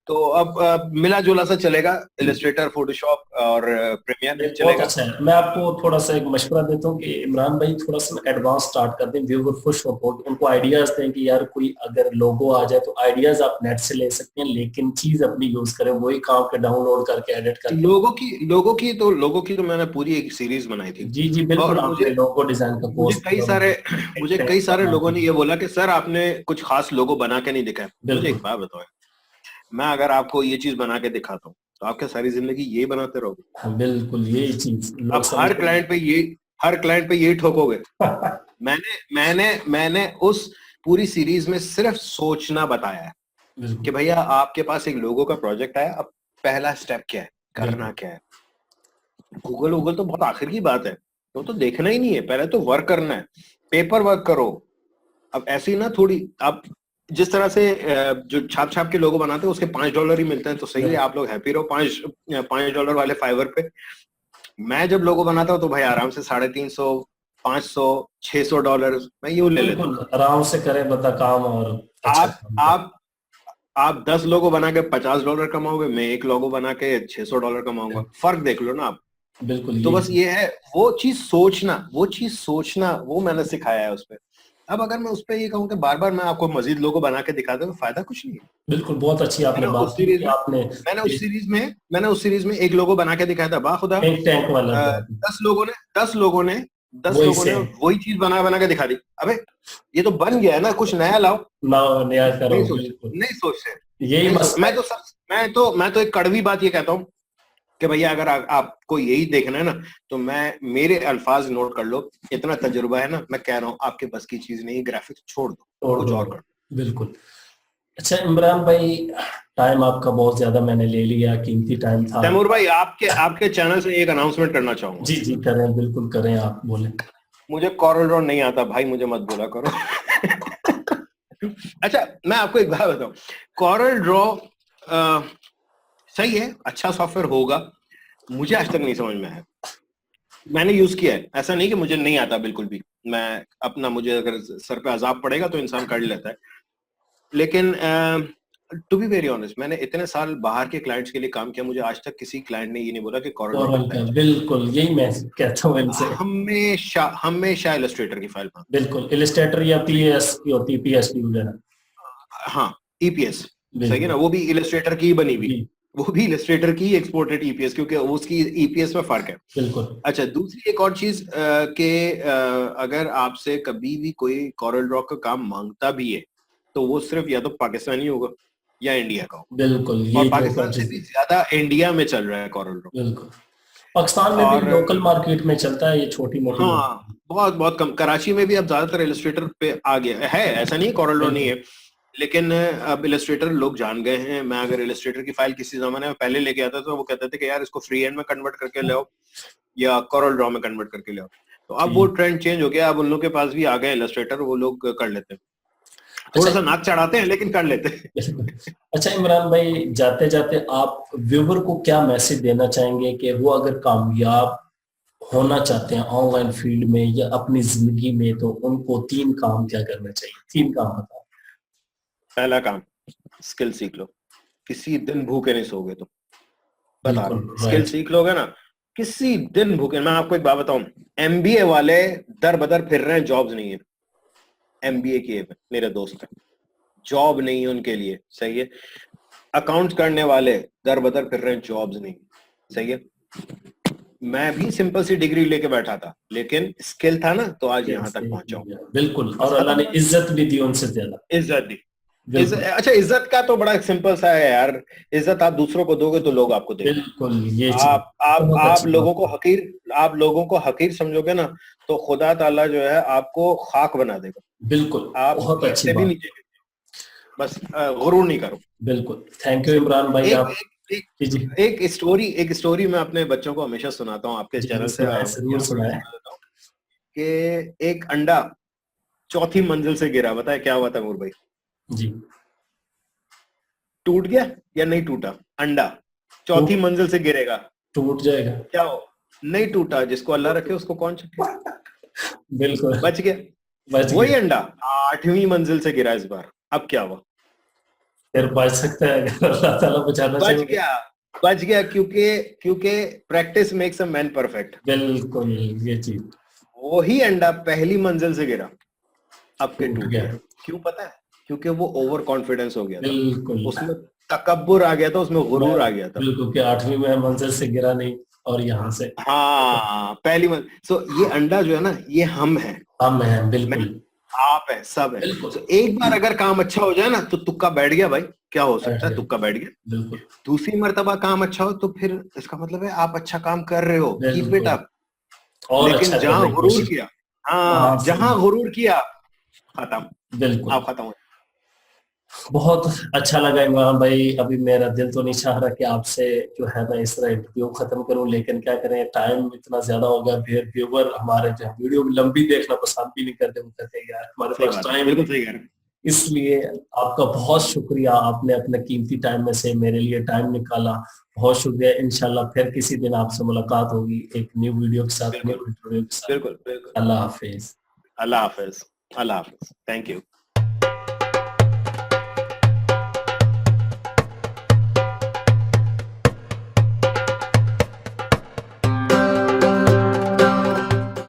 तो अब मिला जुला सा चलेगा, इलस्ट्रेटर, फोटोशॉप और प्रीमियर चलेगा। अच्छा है। मैं आपको थोड़ा सा एक मशवरा देता हूँ कि इमरान भाई थोड़ा सा एडवांस स्टार्ट कर दें, व्यूअर खुश हो, उनको आइडियाज दें कि यार कोई अगर लोगो आ जाए तो आइडियाज आप नेट से ले सकते हैं, लेकिन चीज अपनी यूज करें, वही काम के डाउनलोड करके एडिट करके। लोगों की तो मैंने पूरी एक सीरीज बनाई थी। जी बिल्कुल, आपने लोगो डिजाइन का कोर्स, मुझे कई सारे लोगों ने ये बोला कि सर आपने कुछ खास लोगो बना के नहीं दिखाया। मुझे एक बात बताओ, मैं अगर आपको ये चीज बना के दिखाता हूँ तो आप क्या सारी जिंदगी ये बनाते रहोगे? हाँ, बिल्कुल यही चीज अब हर क्लाइंट पे ये ठोकोगे। मैंने उस पूरी सीरीज में सिर्फ सोचना बताया है कि भैया आपके पास एक लोगो का प्रोजेक्ट आया, अब पहला स्टेप क्या है, करना क्या है। गूगल तो बहुत आखिर की बात है, तो देखना ही नहीं है, पहले तो वर्क करना है, पेपर वर्क करो। अब ऐसी ना थोड़ी, आप जिस तरह से जो छाप के लोगो बनाते हैं उसके $5 ही मिलते हैं, तो सही है, आप लोग हैप्पी रहो $5 वाले फाइवर पे। मैं जब लोगो बनाता हूँ तो भाई आराम से $350, $500, $600 मैं यूं ले लेता हूँ। आराम से करें बता काम। और आप 10 लोगो बना के $50 कमाओगे, मैं एक लोगो बना के $600 कमाऊंगा, फर्क देख लो ना आप। बिल्कुल। तो बस ये है, वो चीज सोचना वो मैंने सिखाया है उसपे। अब अगर मैं उस पर ये कहूँ कि बार बार मैं आपको मजीद लोगो बना के दिखा दूं, फायदा कुछ नहीं है। बिल्कुल, बहुत अच्छी आपने बात की। मैंने उस सीरीज में एक लोगो बना के दिखाया था, बाखुदा 10 लोगों ने वही चीज बना के दिखा दी। अबे ये तो बन गया है ना, कुछ नया लाओ, नया करो। नहीं सोचते। यही मैं तो एक कड़वी बात ये कहता हूँ, कि भैया अगर आपको यही देखना है ना तो मैं मेरे अल्फाज नोट कर लो, इतना तजुर्बा है ना, मैं कह रहा हूँ आपके बस की चीज नहीं, ग्राफिक्स छोड़ दो, कुछ और कर। बिल्कुल। अच्छा इमरान भाई, टाइम आपका बहुत ज्यादा मैंने ले लिया, कीमती टाइम था। तैमूर भाई, आपके आपके चैनल से एक अनाउंसमेंट करना चाहूंगा। जी जी करें, बिल्कुल करें, आप बोलें। मुझे कॉरल ड्रॉ नहीं आता भाई, मुझे मत बोला करो। अच्छा मैं आपको एक बात बताऊं, कॉरल ड्रॉ सही है, अच्छा सॉफ्टवेयर होगा, मुझे आज तक नहीं समझ में आया। मैंने यूज किया है, ऐसा नहीं कि मुझे नहीं आता बिल्कुल भी, मैं अपना, मुझे अगर सर पे अजाब पड़ेगा तो इंसान कर लेता है, लेकिन टू बी वेरी ऑनेस्ट, मैंने इतने साल बाहर के क्लाइंट्स के लिए काम किया, मुझे आज तक किसी क्लाइंट ने ये नहीं बोला कि कॉरल ड्रॉ की कॉरल का फाइल बिल्कुल यही मैं कहता हूँ चाहिए। इनसे। हमेशा हमेशा इलस्ट्रेटर की फाइल मांगते बिल्कुल, इलिस्ट्रेटर या पीएस की होती है, पीएसडी वगैरह। हैं। हाँ, ईपीएस, सही है ना, बिल्कुल वो भी इलस्ट्रेटर की बनी हुई, जी वो भी इलस्ट्रेटर की एक्सपोर्टेड ईपीएस, क्योंकि उसकी ईपीएस में फर्क है। बिल्कुल अच्छा, दूसरी एक और चीज कि अगर आपसे कभी भी कोई कॉरल ड्रॉ का काम मांगता भी है तो वो सिर्फ या तो पाकिस्तानी होगा या इंडिया का होगा, बिल्कुल, और ये दो पाकिस्तान से कंट्रीज। भी ज्यादा इंडिया में चल रहा है कॉरल ड्रॉ। बिल्कुल, पाकिस्तान में भी और लोकल मार्केट में चलता है, ये छोटी मोटी हाँ, बहुत बहुत कम, कराची में भी अब ज्यादातर इलस्ट्रेटर पे आ गया है, ऐसा नहीं कॉरल ड्रॉ नहीं बिल्कुल है, लेकिन अब इलस्ट्रेटर लोग जान गए हैं। मैं अगर इलस्ट्रेटर की फाइल किसी जमाने में पहले लेके आता था तो वो कहते थे कि यार इसको फ्री हैंड में कन्वर्ट करके ले आओ या कॉरल ड्रॉ में कन्वर्ट करके ले आओ, तो अब वो जी। ट्रेंड चेंज हो गया, अब उन लोग के पास भी आ गए इलस्ट्रेटर, वो लोग कर लेते हैं, अच्छा थोड़ा सा नाक चढ़ाते हैं लेकिन कर लेते हैं। अच्छा इमरान भाई, जाते जाते आप व्यूवर को क्या मैसेज देना चाहेंगे कि वो अगर कामयाब होना चाहते हैं ऑनलाइन फील्ड में या अपनी जिंदगी में, तो उनको 3 काम क्या करना चाहिए? 3 काम बताओ। पहला काम, स्किल सीख लो, किसी दिन भूखे नहीं सोओगे तुम, बता रहा बिल्कुल हूँ, स्किल राइट। सीख लोगे ना, किसी दिन भूखे। मैं आपको एक बात बताऊं, एमबीए वाले दर बदर फिर रहे हैं, जॉब्स नहीं है, एमबीए किए हुए मेरे दोस्त हैं, जॉब नहीं है उनके लिए, सही है। अकाउंट्स करने वाले दर बदर फिर रहे हैं, जॉब्स नहीं, सही है। मैं भी सिंपल सी डिग्री लेके बैठा था, लेकिन स्किल था ना तो आज यहाँ तक पहुंचा हूं, बिल्कुल, बस और अल्लाह खत्म ने बात। इज्जत भी दी उनसे ज्यादा। इज्जत दी, बिल्कुल अच्छा इज्जत का तो बड़ा सिंपल सा है यार, इज्जत आप दूसरों को दोगे तो लोग आपको देंगे। बिल्कुल, ये चीज आप बहुत अच्छी बात है। आप लोगों को हकीर समझोगे ना तो खुदा ताला जो है आपको खाक बना देगा, बिल्कुल, आप बहुत अच्छी इससे भी बात। नीचे गिर जाओ। बस गुरूर नहीं करो। बिल्कुल, थैंक यू इमरान भाई, एक आप। एक जी जी एक स्टोरी मैं अपने बच्चों को हमेशा सुनाता हूँ, आपके जी चैनल से सुनाए, जरूर यहाँ पर भी सुनाए। सुना देता हूँ, कि एक अंडा चौथी मंजिल से गिरा, बताए क्या हुआ था मूर भाई? जी, टूट गया या नहीं टूटा? अंडा चौथी टूट मंजिल से गिरेगा, टूट जाएगा। क्या हो? नहीं टूटा, जिसको अल्लाह रखे उसको कौन छके, बिल्कुल, बच गया। बच वही गया। अंडा 8वीं मंजिल से गिरा इस बार, अब क्या हुआ? फिर बच सकता है अगर अल्लाह ताला बचाना बच चाहे तो। गया, बच गया, क्योंकि क्योंकि practice makes a man perfect. बिल्कुल, ये चीज वही अंडा पहली मंजिल से गिरा, अब के टूट टूट गया। गया, क्यों पता है? क्योंकि वो ओवर कॉन्फिडेंस हो गया था, बिल्कुल, उसमें तकब्बुर आ गया था, उसमें मैं गुरूर आ गया था। बिल्कुल कि 8वीं में मंजिल से गिरा नहीं, और यहाँ से हाँ, पहली मंजिल। सो ये अंडा जो है ना, ये हम है, हम हैं। मैं, बिल्कुल आप है, सब है। बिल्कुल, सो एक बार अगर काम अच्छा हो जाए ना तो तुक्का बैठ गया भाई, क्या हो बैठ सकता है, गया। तुक्का बैठ गया। बिल्कुल दूसरी मर्तबा काम अच्छा हो तो फिर इसका मतलब है आप अच्छा काम कर रहे हो, कीप इट बिल्कुल, अप। और लेकिन अच्छा करने जहां की गुरूर कोशिश। किया, वहां हाँ, से जहां गुरूर किया, खत्म, बिल्कुल। आप खत्म हो। बहुत अच्छा लगा इमरान भाई, अभी मेरा दिल तो नहीं चाह रहा कि आपसे जो है मैं इस तरह इंटरव्यू खत्म करूं, लेकिन क्या करें, टाइम इतना ज्यादा हो गया, फिर व्यूवर हमारे जो वीडियो लंबी देखना पसंद भी नहीं करते, वो कहते हैं यार हमारे सही पास बात है, टाइम बिल्कुल नहीं। सही कह रहे हैं। इसलिए आपका बहुत शुक्रिया, आपने अपने कीमती टाइम में से मेरे लिए टाइम निकाला, बहुत शुक्रिया। इंशाल्लाह फिर किसी दिन आपसे मुलाकात होगी एक न्यू वीडियो के साथ, न्यू बिल्कुल इंटरव्यू के साथ। बिल्कुल बिल्कुल। अल्लाह हाफिज। अल्लाह हाफिज, अल्लाह हाफिज, थैंक यू।